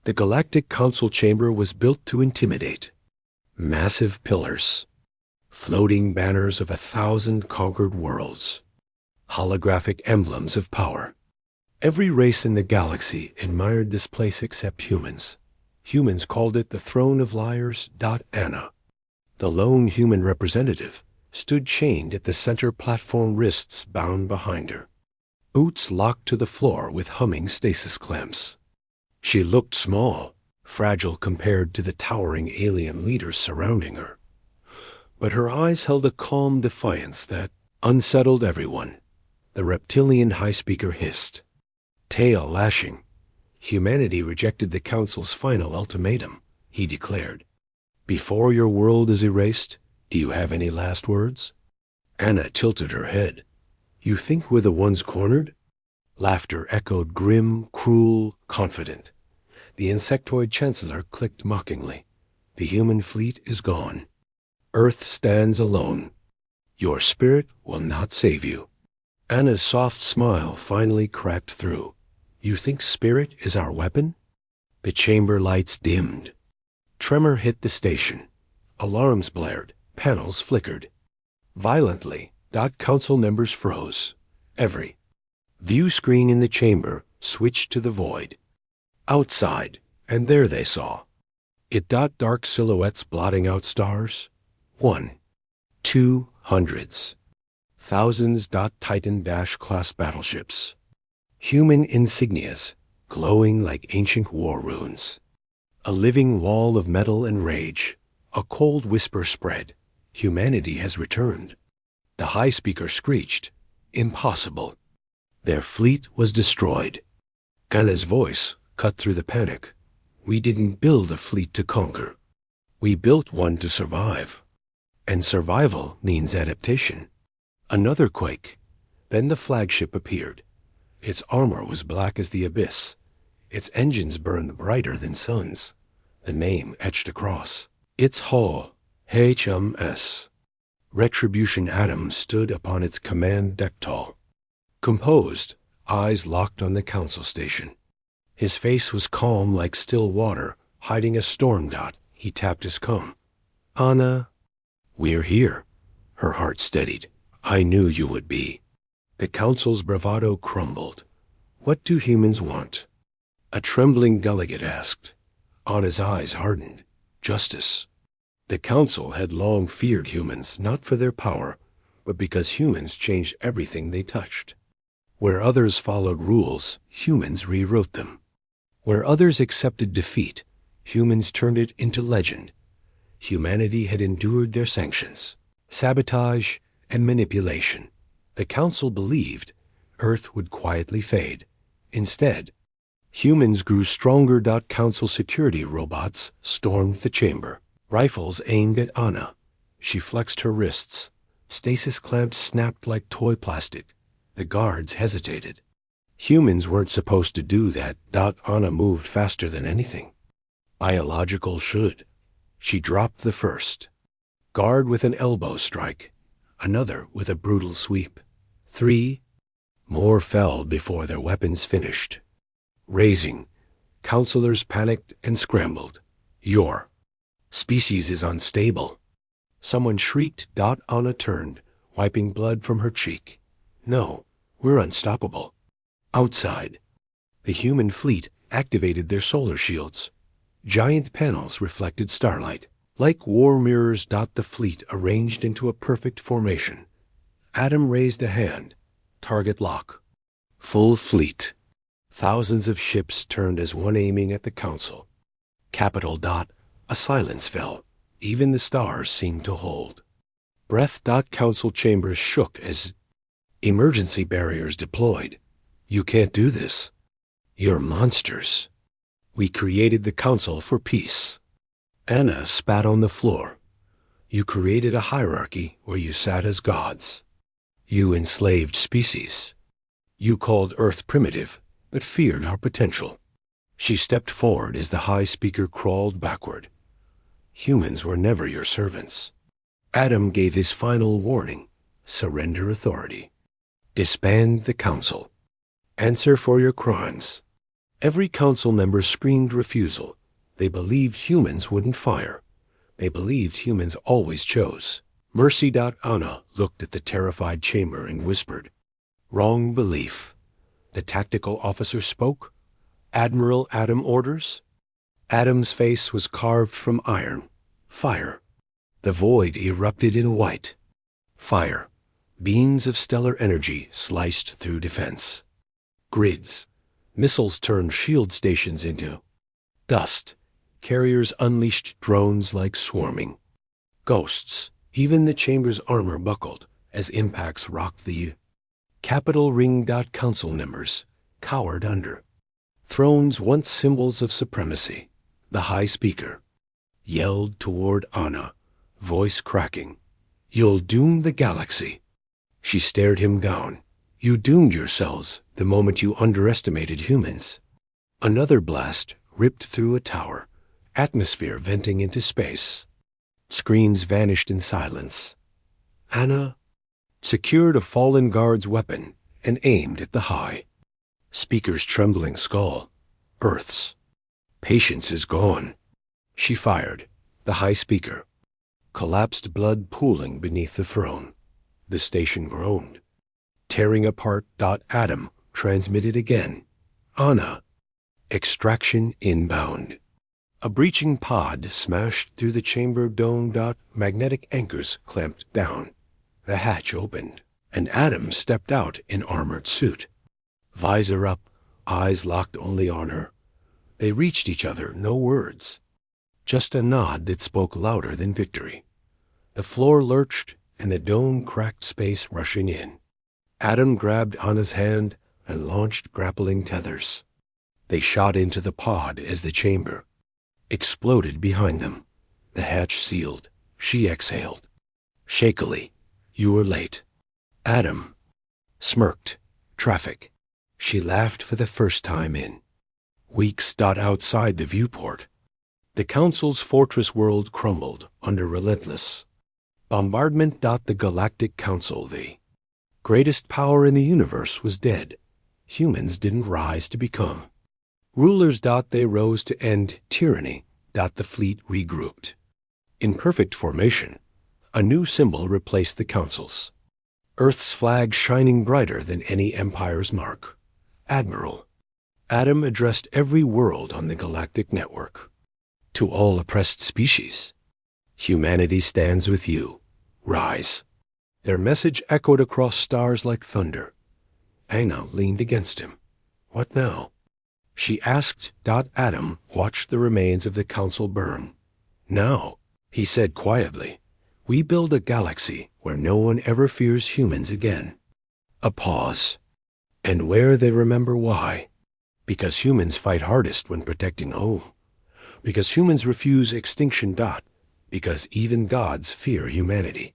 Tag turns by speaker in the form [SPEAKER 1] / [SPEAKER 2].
[SPEAKER 1] The Galactic Council chamber was built to intimidate. Massive pillars, floating banners of 1,000 conquered worlds, holographic emblems of power. Every race in the galaxy admired this place except humans. Humans called it the Throne of Liars. Anna, the lone human representative, stood chained at the center platform, wrists bound behind her, boots locked to the floor with humming stasis clamps. She looked small, fragile compared to the towering alien leaders surrounding her. But her eyes held a calm defiance that unsettled everyone. The reptilian high speaker hissed, tail lashing. Humanity rejected the Council's final ultimatum, he declared. Before your world is erased, do you have any last words? Anna tilted her head. You think we're the ones cornered? Laughter echoed, grim, cruel, confident. The insectoid chancellor clicked mockingly. The human fleet is gone. Earth stands alone. Your spirit will not save you. Anna's soft smile finally cracked through. You think spirit is our weapon? The chamber lights dimmed. Tremor hit the station. Alarms blared. Panels flickered. Violently, Council members froze. Every view screen in the chamber switched to the void. Outside, and there they saw it. Dark silhouettes blotting out stars. 1, 2, hundreds. Thousands. Titan-class battleships. Human insignias, glowing like ancient war runes. A living wall of metal and rage. A cold whisper spread. Humanity has returned. The high speaker screeched. Impossible. Their fleet was destroyed. Anna's voice cut through the panic. We didn't build a fleet to conquer. We built one to survive. And survival means adaptation. Another quake. Then the flagship appeared. Its armor was black as the abyss. Its engines burned brighter than suns. The name etched across its hull, HMS. Retribution Adam stood upon its command deck tall. Composed, eyes locked on the council station. His face was calm like still water, hiding a storm dot. He tapped his comb. Anna, we're here. Her heart steadied. I knew you would be. The council's bravado crumbled. What do humans want? A trembling delegate asked. Anna's eyes hardened. Justice. The council had long feared humans, not for their power, but because humans changed everything they touched. Where others followed rules, humans rewrote them. Where others accepted defeat, humans turned it into legend. Humanity had endured their sanctions, sabotage, and manipulation. The council believed Earth would quietly fade. Instead, humans grew stronger. Council security robots stormed the chamber. Rifles aimed at Anna. She flexed her wrists. Stasis clamps snapped like toy plastic. The guards hesitated. Humans weren't supposed to do that. Anna moved faster than anything. Biological should. She dropped the first. Guard with an elbow strike. Another with a brutal sweep. 3. More fell before their weapons finished. Raising. Counselors panicked and scrambled. Your species is unstable. Someone shrieked. Anna turned, wiping blood from her cheek. No, we're unstoppable. Outside, the human fleet activated their solar shields. Giant panels reflected starlight. Like war mirrors. The fleet arranged into a perfect formation. Adam raised a hand. Target lock. Full fleet. Thousands of ships turned as one, aiming at the council. Capital. A silence fell. Even the stars seemed to hold. Breath. Council chambers shook as emergency barriers deployed. You can't do this. You're monsters. We created the council for peace. Anna spat on the floor. You created a hierarchy where you sat as gods. You enslaved species. You called Earth primitive, but feared our potential. She stepped forward as the high speaker crawled backward. Humans were never your servants. Adam gave his final warning. Surrender authority. Disband the council. Answer for your crimes. Every council member screamed refusal. They believed humans wouldn't fire. They believed humans always chose. Mercy. Anna looked at the terrified chamber and whispered, "Wrong belief." The tactical officer spoke. "Admiral Adam orders?" Adam's face was carved from iron. Fire. The void erupted in white. Fire. Beams of stellar energy sliced through defense. Grids. Missiles turned shield stations into dust. Carriers unleashed drones like swarming. Ghosts. Even the chamber's armor buckled as impacts rocked the Capitol ring. Council members cowered under thrones once symbols of supremacy. The High Speaker yelled toward Anna, voice cracking, "You'll doom the galaxy." She stared him down. "You doomed yourselves the moment you underestimated humans." Another blast ripped through a tower, atmosphere venting into space. Screams vanished in silence. Anna secured a fallen guard's weapon and aimed at the High Speaker's trembling skull. Earth's patience is gone. She fired. The High Speaker collapsed, blood pooling beneath the throne. The station groaned. Tearing apart. Adam transmitted again. "Anna, extraction inbound." A breaching pod smashed through the chamber dome. Magnetic anchors clamped down. The hatch opened, and Adam stepped out in armored suit. Visor up, eyes locked only on her. They reached each other, no words. Just a nod that spoke louder than victory. The floor lurched, and the dome cracked, space rushing in. Adam grabbed Anna's hand and launched grappling tethers. They shot into the pod as the chamber exploded behind them. The hatch sealed. She exhaled. Shakily, "You were late." Adam smirked. "Traffic." She laughed for the first time in weeks. Outside the viewport, the Council's fortress world crumbled under relentless bombardment. The Galactic Council, the greatest power in the universe, was dead. Humans didn't rise to become rulers. They rose to end tyranny. The fleet regrouped. In perfect formation, a new symbol replaced the Council's. Earth's flag shining brighter than any empire's mark. Admiral. Adam addressed every world on the galactic network. "To all oppressed species, humanity stands with you. Rise." Their message echoed across stars like thunder. Anna leaned against him. "What now?" she asked. Adam watched the remains of the Council burn. "Now," he said quietly, "we build a galaxy where no one ever fears humans again." A pause. "And where they remember why. Because humans fight hardest when protecting home. Because humans refuse extinction. Because even gods fear humanity."